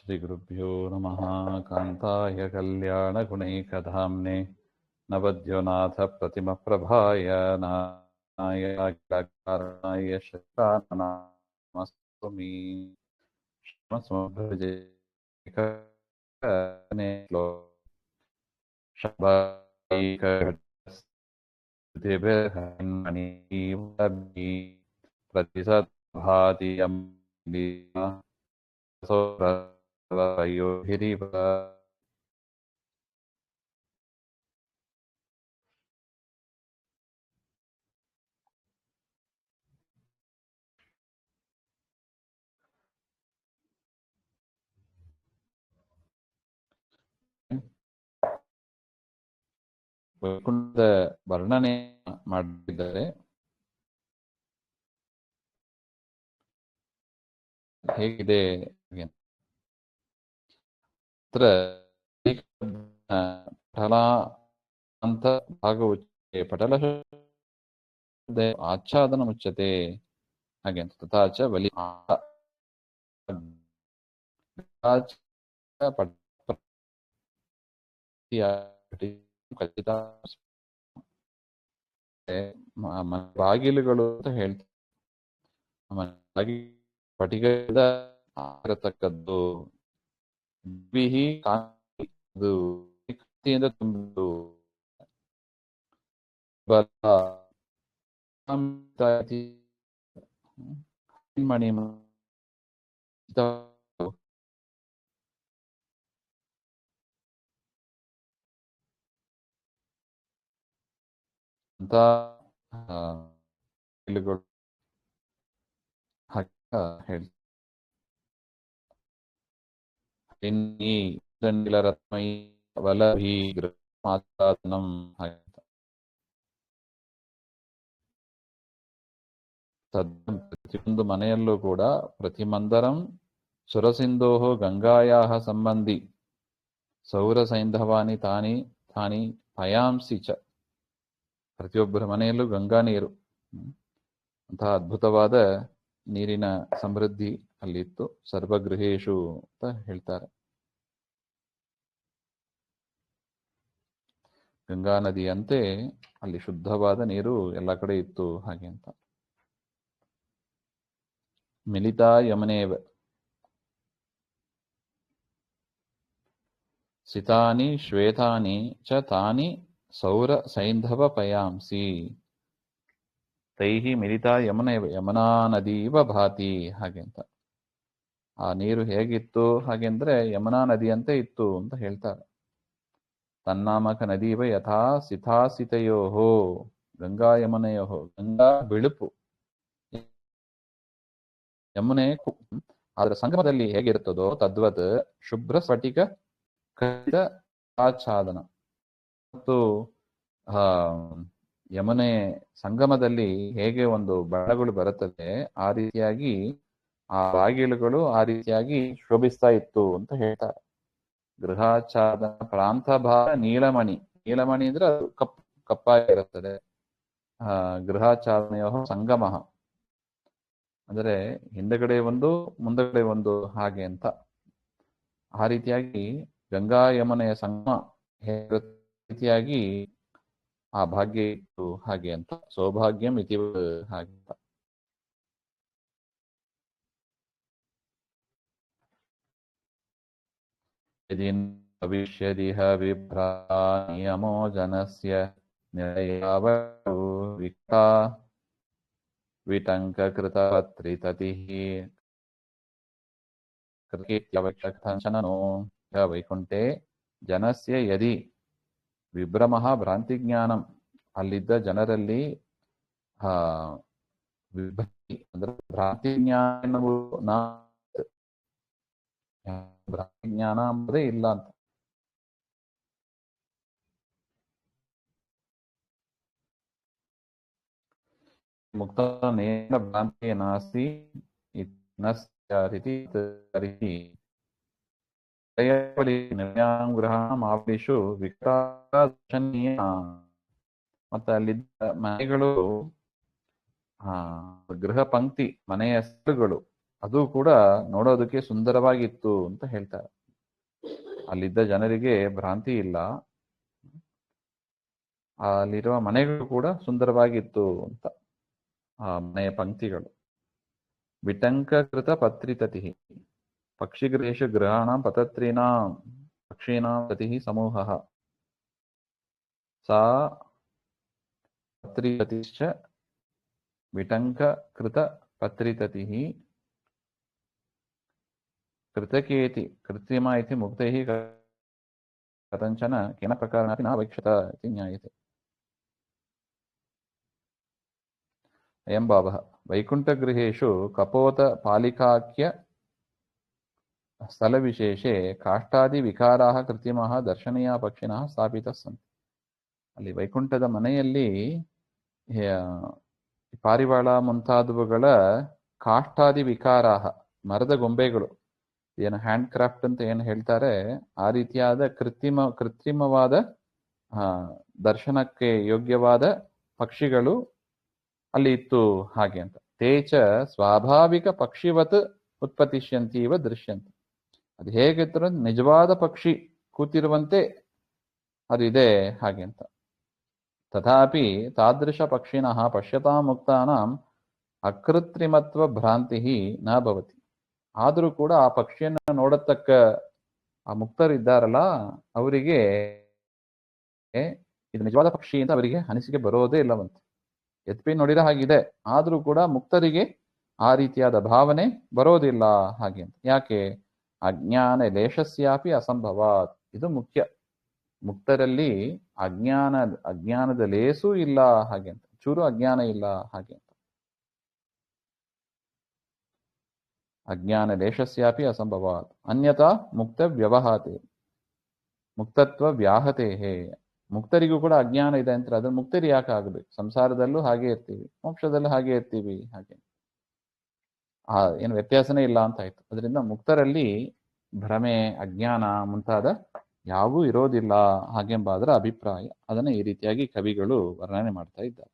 ಶ್ರೀಗುರುಭ್ಯೋ ನಮಃ. ಕಾಂತಾಯ ಕಲ್ಯಾಣಗುಣೈಕಧಾಮ್ನೆ ನವದ್ಯೋನಾಥ ಪ್ರತಿಮಪ್ರಭಾಯ ನಾಯ ಶತಾನಮಸ್ತುಮಿ ಶ್ರೀಮತ್ಸಮಭೃಜೆ ಪ್ರತಿಸದ್ಭಾತಿಯಂ ಹಿರಿವ ವೈಕುಂಠದ ವರ್ಣನೆ ಮಾಡಿದ್ದಾರೆ. ಹೇಗಿದೆ ಪಟಲಾಂತ ಭಾಗ ಉಚ್ಯತೆ ಪಟಲ ಆಚ್ಛಾದನ ಮುಚ್ಚತೆ ಹಾಗೆ ಅಂತ. ತಥಾಚ ಬಲಿ ಬಾಗಿಲುಗಳು ಅಂತ ಹೇಳ್ತಾರೆ. ಪಟಿಗೆಯಿಂದ ಆಗಿರತಕ್ಕದ್ದು ಕಾಂತಿಯಿಂದ ತುಂಬಿದ್ದು ಮಣಿ ಅಂತ ಹೇಳಿ ರತ್ಮೈ ವಲಭಿ ಮಾತಾತನಂ ಪ್ರತಿಯೊಂದು ಮನೆಯಲ್ಲೂ ಕೂಡ ಪ್ರತಿಮಂದರಂ ಸುರಸಿಂಧೋಹೋ ಗಂಗಾಯಾಹ ಸಂಬಂಧಿ ಸೌರಸೈಂಧವಾನಿ ತಾನಿ ತಾನಿ ಪಯಾಂಸಿ ಚ. ಪ್ರತಿಯೊಬ್ಬರ ಮನೆಯಲ್ಲೂ ಗಂಗಾ ನೀರು, ಅಂತಹ ಅದ್ಭುತವಾದ ನೀರಿನ ಸಮೃದ್ಧಿ ಅಲ್ಲಿತ್ತು. ಸರ್ವಗೃಹೇಶು ಅಂತ ಹೇಳ್ತಾರೆ. ಗಂಗಾ ನದಿಯಂತೆ ಅಲ್ಲಿ ಶುದ್ಧವಾದ ನೀರು ಎಲ್ಲ ಕಡೆ ಇತ್ತು ಹಾಗೆ ಅಂತ. ಮಿಲಿತಾ ಯಮನೇವ ಸಿತಾನಿ ಶ್ವೇತಾನಿ ಚ ತಾನಿ ಸೌರ ಸೈಂಧವ ಪಯಾಂಸಿ ತೈಹಿ ಮಿಲಿತಾ ಯಮನೇವ ಯಮನಾ ನದೀವ ಭಾತಿ ಹಾಗೆ ಅಂತ. ಆ ನೀರು ಹೇಗಿತ್ತು ಹಾಗೆಂದ್ರೆ ಯಮನಾ ನದಿಯಂತೆ ಇತ್ತು ಅಂತ ಹೇಳ್ತಾರೆ. ತನ್ನಾಮಕ ನದೀವ ಯಥಾ ಸಿತಾಸಿತಯೋಹೋ ಗಂಗಾ ಯಮನೆಯೋಹೋ. ಗಂಗಾ ಬಿಳುಪು, ಯಮುನೆ ಅದರ ಸಂಗಮದಲ್ಲಿ ಹೇಗಿರುತ್ತದೋ ತದ್ವತ್ ಶುಭ್ರ ಸ್ಫಟಿಕ ಖಚಿತ ಆಚ್ಛಾದನ. ಮತ್ತು ಯಮುನೆ ಸಂಗಮದಲ್ಲಿ ಹೇಗೆ ಒಂದು ಬಣ್ಣಗಳು ಬರುತ್ತದೆ ಆ ರೀತಿಯಾಗಿ ಆ ಬಾಗಿಲುಗಳು ಆ ರೀತಿಯಾಗಿ ಶೋಭಿಸ್ತಾ ಇತ್ತು ಅಂತ ಹೇಳ್ತಾರೆ. ಗೃಹಾಚ್ಛಾದನ ಪ್ರಾಂತಭಾಗ ನೀಲಮಣಿ. ನೀಲಮಣಿ ಅಂದ್ರೆ ಅದು ಕಪ್ಪಾಗಿರುತ್ತದೆ. ಗೃಹಾಚ್ಛಾದನೆಯೋ ಸಂಗಮ ಅಂದರೆ ಹಿಂದಗಡೆ ಒಂದು ಮುಂದಗಡೆ ಒಂದು ಹಾಗೆ ಅಂತ. ಆ ರೀತಿಯಾಗಿ ಗಂಗಾ ಯಮುನೆಯ ಸಂಗಮ ರೀತಿಯಾಗಿ ಆ ಭಾಗ್ಯ ಇತ್ತು ಹಾಗೆ ಅಂತ. ಸೌಭಾಗ್ಯಂ ಇತಿ ಹಾಗೆ ಅಂತ. ಭವಿಷ್ಯದಿಹ ವಿಭ್ರಾ ನಿಯಮೋ ಜನಸ್ಯ ನಿರಯಾವವಿಕ್ತಾ ವಿಟಂಕಕೃತಪತ್ರಿತತಿಃ ಕೃತ್ಯವಕ್ಷಕಥಂಚನನೋ ವೈಕುಂಠೆ ಜನಸ್ಯ ಯದಿ ವಿಭ್ರಮಃ ಭ್ರಾಂತಿಜ್ಞಾನಂ. ಅಲ್ಲಿದ್ದ ಜನರಲ್ಲಿ ವಿಭ್ರತಿ ಅಂದ್ರೆ ಭ್ರಾಂತಿಜ್ಞಾನ ಭ್ರಾಂತಿಜ್ಞಾನ ಅಂಬುದೇ ಇಲ್ಲ ಅಂತ. ಮುಕ್ತ ನೇನ ಭ್ರಾಂತಿ ನಾಸ್ತಿ ನಿರ್ಯಾಂಗ್ರಹಾಮಾವಿಷು ವಿಕಟಾದರ್ಶನೀಯ. ಮತ್ತೆ ಅಲ್ಲಿದ್ದ ಮನೆಗಳು ಗೃಹ ಪಂಕ್ತಿ ಮನೆಯ ಹೆಸರುಗಳು ಅದು ಕೂಡ ನೋಡೋದಕ್ಕೆ ಸುಂದರವಾಗಿತ್ತು ಅಂತ ಹೇಳ್ತಾರೆ. ಅಲ್ಲಿದ್ದ ಜನರಿಗೆ ಭ್ರಾಂತಿ ಇಲ್ಲ, ಅಲ್ಲಿರುವ ಮನೆಗಳು ಕೂಡ ಸುಂದರವಾಗಿತ್ತು ಅಂತ ಆ ಮನೆಯ ಪಂಕ್ತಿಗಳು. ವಿಟಂಕೃತ ಪತ್ರಿತತಿ ಪಕ್ಷಿಗೃಹೇಶು ಗೃಹಾಣಾಂ ಪತತ್ರೀಣಾಂ ಪಕ್ಷೀಣಾಂ ತತಿ ಸಮೂಹಃ ಸಾ ಪತ್ರಿತತಿಶ್ಚ ವಿಟಂಕೃತ ಪತ್ರಿತತಿ ಕೃತಕೇತಿ ಕೃತ್ರಿಮ ಇತಿ ಮುಕ್ತೈಃ ಕಥಂಚನ ಕೇನ ಪ್ರಕಾರೇಣಾಪಿ ನ ವೈಕ್ಷತ ಇತಿ ಜ್ಞಾಯತೆ. ಅಯಂ ಭಾವಃ ವೈಕುಂಠಗೃಹೇಷು ಕಪೋತ ಪಾಲಿಕಾಖ್ಯ ಸ್ಥಳವಿಶೇಷೆ ಕಾಷ್ಠಾದಿ ವಿಕಾರಾಃ ಕೃತ್ರಿಮಃ ದರ್ಶನೀಯ ಪಕ್ಷಿಣಃ ಸ್ಥಾಪಿತಃ ಸಂತಿ. ಅಲ್ಲಿ ವೈಕುಂಠದ ಮನೆಯಲ್ಲಿ ಪಾರಿವಾಳ ಮುಂತಾದವುಗಳ ಕಾಷ್ಠಾದಿ ವಿಕಾರಾಹ ಮರದ ಗೊಂಬೆಗಳು, ಏನು ಹ್ಯಾಂಡ್ ಕ್ರಾಫ್ಟ್ ಅಂತ ಏನು ಹೇಳ್ತಾರೆ, ಆ ರೀತಿಯಾದ ಕೃತ್ರಿಮವಾದ ದರ್ಶನಕ್ಕೆ ಯೋಗ್ಯವಾದ ಪಕ್ಷಿಗಳು ಅಲ್ಲಿ ಇತ್ತು ಹಾಗೆ ಅಂತ. ತೇಚ ಸ್ವಾಭಾವಿಕ ಪಕ್ಷಿವತ್ ಉತ್ಪತ್ತಿಷ್ಯಂತೀವ ದೃಶ್ಯಂತ. ಅದು ಹೇಗಿತ್ತು ನಿಜವಾದ ಪಕ್ಷಿ ಕೂತಿರುವಂತೆ ಅದು ಇದೆ ಹಾಗೆ ಅಂತ. ತಥಾಪಿ ತಾದೃಶ ಪಕ್ಷಿಣಃ ಪಶ್ಯತಾ ಮುಕ್ತಾನಾಂ ಅಕೃತ್ರಿಮತ್ವ ಭ್ರಾಂತಿ ನ ಭವತಿ. ಆದರೂ ಕೂಡ ಆ ಪಕ್ಷಿಯನ್ನು ನೋಡತಕ್ಕ ಆ ಮುಕ್ತರಿದ್ದಾರಲ್ಲ, ಅವರಿಗೆ ಇದು ನಿಜವಾದ ಪಕ್ಷಿ ಅಂತ ಅವರಿಗೆ ಅನಿಸಿಕೆ ಬರೋದೇ ಇಲ್ಲವಂತೆ. ಎತ್ಪಿ ನೋಡಿದ ಹಾಗಿದೆ, ಆದರೂ ಕೂಡ ಮುಕ್ತರಿಗೆ ಆ ರೀತಿಯಾದ ಭಾವನೆ ಬರೋದಿಲ್ಲ ಹಾಗೆ ಅಂತ. ಯಾಕೆ? ಅಜ್ಞಾನ ಲೇಷಸ್ಯಾಪಿ ಅಸಂಭವಾತ್. ಇದು ಮುಖ್ಯ. ಮುಕ್ತರಲ್ಲಿ ಅಜ್ಞಾನದ ಲೇಸೂ ಇಲ್ಲ ಹಾಗೆ ಅಂತ, ಚೂರು ಅಜ್ಞಾನ ಇಲ್ಲ ಹಾಗೆ ಅಂತ. ಅಜ್ಞಾನ ಲೇಷಸ್ಯಾಪಿ ಅಸಂಭವಾತ್ ಅನ್ಯತಾ ಮುಕ್ತ ವ್ಯವಹಾತೆ ಮುಕ್ತತ್ವ ವ್ಯಾಹತೆ. ಮುಕ್ತರಿಗೂ ಕೂಡ ಅಜ್ಞಾನ ಇದೆ ಅಂತ ಅದ್ರ ಮುಕ್ತರಿ ಯಾಕೆ ಆಗಬೇಕು? ಸಂಸಾರದಲ್ಲೂ ಹಾಗೆ ಇರ್ತೀವಿ, ಮೋಕ್ಷದಲ್ಲೂ ಹಾಗೆ ಇರ್ತೀವಿ ಹಾಗೆ, ಏನು ವ್ಯತ್ಯಾಸನೇ ಇಲ್ಲ ಅಂತ ಆಯ್ತು. ಅದರಿಂದ ಮುಕ್ತರಲ್ಲಿ ಭ್ರಮೆ ಅಜ್ಞಾನ ಮುಂತಾದ ಯಾವೂ ಇರೋದಿಲ್ಲ ಹಾಗೆಂಬ ಅದರ ಅಭಿಪ್ರಾಯ. ಅದನ್ನ ಈ ರೀತಿಯಾಗಿ ಕವಿಗಳು ವರ್ಣನೆ ಮಾಡ್ತಾ ಇದ್ದಾರೆ.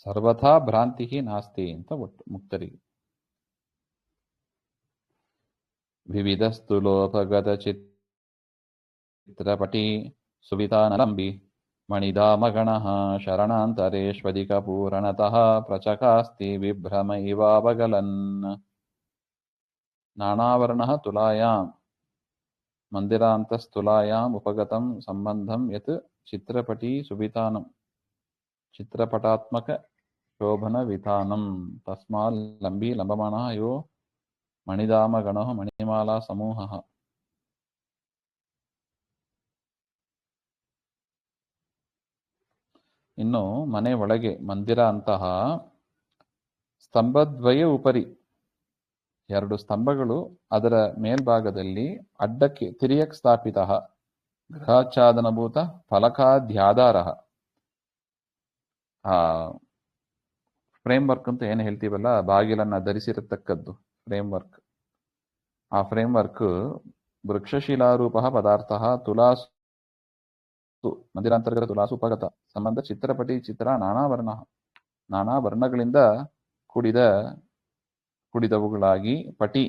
ಸರ್ವಥಾ ಭ್ರಾಂತಿ ನಾಸ್ತಿ ಅಂತ ಒಟ್ಟು ಮುಕ್ತರಿಗೆ. ವಿವಿಧಸ್ತು ಲೋಪಗತ ಚಿತ್ರಪಟಿ ಸುವಿತಾನಲಂಬಿ ಮಣಿಧಾಮಗಣಃ ಶರಣಾಂತರೇಷ್ವಧಿಕ ಪೂರಣತಃ ಪ್ರಚಕಾಸ್ತಿ ವಿಭ್ರಮ ಇವಾವಗಲನ್. ನಾನಾವರ್ಣಃ ತುಲಾಯಾಂ ಮಂದಿರಾಂತಸ್ತುಲಾಯಾಂ ಉಪಗತಂ ಸಂಬಂಧಂ ಯತ್ ಚಿತ್ರಪಟಿ ಸುವಿತಾನಂ ಚಿತ್ರಪಟಾತ್ಮಕ ಶೋಭನ ವಿತಾನಂ ತಸ್ಮಾಲ್ ಲಂಬಿ ಲಂಬಮಾನಃ ಯೋ ಮಣಿಧಾಮಗಣಃ ಮಣಿಮಾಲಾ ಸಮೂಹಃ. ಇನ್ನು ಮನೆ ಒಳಗೆ ಮಂದಿರ ಅಂತಹ ಸ್ತಂಭದ್ವಯ ಉಪರಿ ಎರಡು ಸ್ತಂಭಗಳು, ಅದರ ಮೇಲ್ಭಾಗದಲ್ಲಿ ಅಡ್ಡಕ್ಕೆ ತಿರ್ಯಕ್ ಸ್ಥಾಪಿತ ಗೃಹಾಚ್ಛಾದನಭೂತ ಫಲಕಾದ್ಯಾಧಾರ. ಫ್ರೇಮ್ ವರ್ಕ್ ಅಂತ ಏನು ಹೇಳ್ತೀವಲ್ಲ, ಬಾಗಿಲನ್ನ ಧರಿಸಿರತಕ್ಕದ್ದು ಫ್ರೇಮ್ ವರ್ಕ್. ಆ ಫ್ರೇಮ್ ವರ್ಕ್ ವೃಕ್ಷಶಿಲಾರೂಪ ಪದಾರ್ಥ ತುಲಾಸು ಮಂದಿರಾಂತರ್ಗತ ತುಲಾಸು ಉಪಗತ ಸಂಬಂಧ ಚಿತ್ರಪಟಿ ಚಿತ್ರ ನಾನಾ ವರ್ಣಗಳಿಂದ ಕೂಡಿದವುಗಳಾಗಿ ಪಟಿ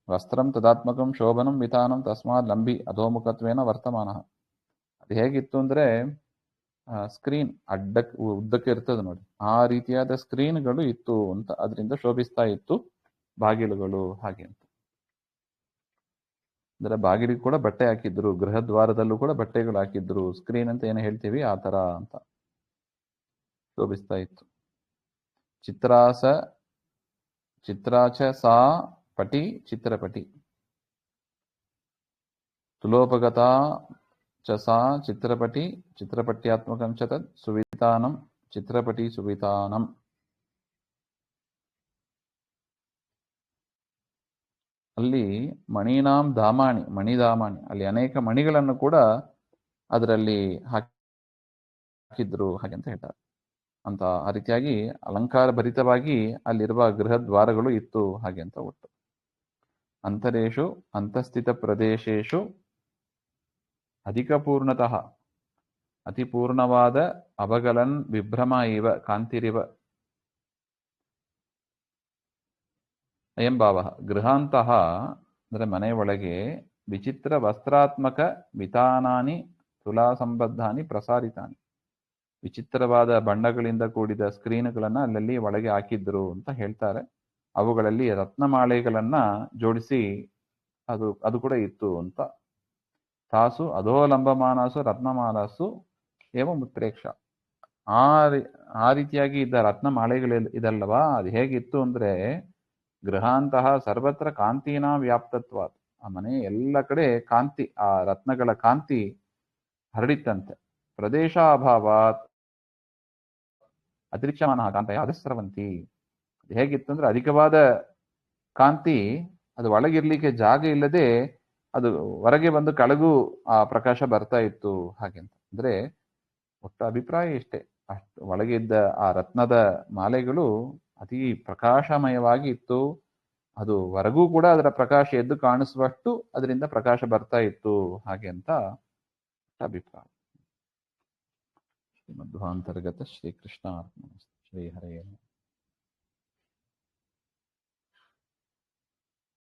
ವಸ್ತ್ರಂ ತದಾತ್ಮಕಂ ಶೋಭನಂ ವಿತಾನಂ ತಸ್ಮಾತ್ ಲಂಬಿ ಅಧೋಮುಖತ್ವೇನ ವರ್ತಮಾನ. ಅದು ಹೇಗಿತ್ತು ಅಂದ್ರೆ ಸ್ಕ್ರೀನ್ ಉದ್ದಕ್ಕೆ ಇರ್ತದೆ ನೋಡಿ, ಆ ರೀತಿಯಾದ ಸ್ಕ್ರೀನ್ಗಳು ಇತ್ತು ಅಂತ, ಅದರಿಂದ ಶೋಭಿಸ್ತಾ ಇತ್ತು ಬಾಗಿಲುಗಳು ಹಾಗೆ ಅಂತ. ಅಂದ್ರೆ ಬಾಗಿಲಿಗೆ ಕೂಡ ಬಟ್ಟೆ ಹಾಕಿದ್ರು, ಗೃಹದ್ವಾರದಲ್ಲೂ ಕೂಡ ಬಟ್ಟೆಗಳು ಹಾಕಿದ್ರು, ಸ್ಕ್ರೀನ್ ಅಂತ ಏನು ಹೇಳ್ತೀವಿ ಆ ತರ ಅಂತ ಶೋಭಿಸ್ತಾ ಇತ್ತು. ಚಿತ್ರಾಚ ಸಾ ಪಟಿ ಚಿತ್ರಪಟಿ ತುಲೋಪಗತ ಚ ಸಾ ಚಿತ್ರಪಟಿ ಚಿತ್ರಪಟ್ಯಾತ್ಮಕಂ ಚ ತದ್ ಸುವಿತಾನಂ ಚಿತ್ರಪಟಿ ಸುವಿತಾನಂ. ಅಲ್ಲಿ ಮಣಿನಾಂ ಧಾಮಾಣಿ ಮಣಿಧಾಮಾಣಿ, ಅಲ್ಲಿ ಅನೇಕ ಮಣಿಗಳನ್ನು ಕೂಡ ಅದರಲ್ಲಿ ಹಾಕಿದ್ರು ಹಾಗೆ ಅಂತ ಹೇಳ್ತಾರೆ. ಅಂತ ಆ ರೀತಿಯಾಗಿ ಅಲಂಕಾರ ಭರಿತವಾಗಿ ಅಲ್ಲಿರುವ ಗೃಹದ್ವಾರಗಳು ಇತ್ತು ಹಾಗೆ ಅಂತ ಒಟ್ಟು. ಅಂತರೇಶು ಅಂತಸ್ಥಿತ ಪ್ರದೇಶೇಶು ಅಧಿಕ ಪೂರ್ಣತಃ ಅತಿ ಪೂರ್ಣವಾದ ಅಬಗಲನ್ ವಿಭ್ರಮ ಇವ ಕಾಂತಿರಿವ ಅಯಂ ಭಾವ ಗೃಹಾಂತಹ ಅಂದರೆ ಮನೆಯ ಒಳಗೆ ವಿಚಿತ್ರ ವಸ್ತ್ರಾತ್ಮಕ ವಿತಾನಾನಿ ತುಲಾ ಸಂಬದ್ಧಾನಿ ಪ್ರಸಾರಿತಾನಿ. ವಿಚಿತ್ರವಾದ ಬಣ್ಣಗಳಿಂದ ಕೂಡಿದ ಸ್ಕ್ರೀನ್ಗಳನ್ನು ಅಲ್ಲಲ್ಲಿ ಒಳಗೆ ಹಾಕಿದ್ರು ಅಂತ ಹೇಳ್ತಾರೆ. ಅವುಗಳಲ್ಲಿ ರತ್ನಮಾಳೆಗಳನ್ನ ಜೋಡಿಸಿ ಅದು ಕೂಡ ಇತ್ತು ಅಂತ. ತಾಸು ಅಧೋಲಂಬಮಾನಸು ರತ್ನಮಾಲಾಸು ಏವ ಮುತ್ರೇಕ್ಷ. ಆ ರೀತಿಯಾಗಿ ಇದ್ದ ರತ್ನಮಾಳೆಗಳು ಇದಲ್ಲವಾ, ಅದು ಹೇಗಿತ್ತು ಅಂದ್ರೆ ಗೃಹಾಂತಹ ಸರ್ವತ್ರ ಕಾಂತಿನ ವ್ಯಾಪ್ತತ್ವ. ಆ ಮನೆ ಎಲ್ಲ ಕಡೆ ಕಾಂತಿ, ಆ ರತ್ನಗಳ ಕಾಂತಿ ಹರಡಿತ್ತಂತೆ. ಪ್ರದೇಶ ಅಭಾವಾತ್ ಅದೃಶ್ಯಮಾನ ಕಾಂತಯ ಅಧಸ್ರವಂತಿ. ಹೇಗಿತ್ತು ಅಂದ್ರೆ ಅಧಿಕವಾದ ಕಾಂತಿ, ಅದು ಒಳಗಿರ್ಲಿಕ್ಕೆ ಜಾಗ ಇಲ್ಲದೆ ಅದು ಹೊರಗೆ ಬಂದು ಕೆಳಗೂ ಆ ಪ್ರಕಾಶ ಬರ್ತಾ ಇತ್ತು ಹಾಗೆ ಅಂತ. ಅಂದ್ರೆ ಒಟ್ಟು ಅಭಿಪ್ರಾಯ ಇಷ್ಟೇ, ಅಷ್ಟು ಒಳಗಿದ್ದ ಆ ರತ್ನದ ಮಾಲೆಗಳು ಅತಿ ಪ್ರಕಾಶಮಯವಾಗಿ ಇತ್ತು. ಅದು ಹೊರಗೂ ಕೂಡ ಅದರ ಪ್ರಕಾಶ ಎದ್ದು ಕಾಣಿಸುವಷ್ಟು ಅದರಿಂದ ಪ್ರಕಾಶ ಬರ್ತಾ ಇತ್ತು ಹಾಗೆ ಅಂತ ಅಭಿಪ್ರಾಯ. ಶ್ರೀಮಧ್ವಾಂತರ್ಗತ ಶ್ರೀಕೃಷ್ಣ ಶ್ರೀ ಹರೇ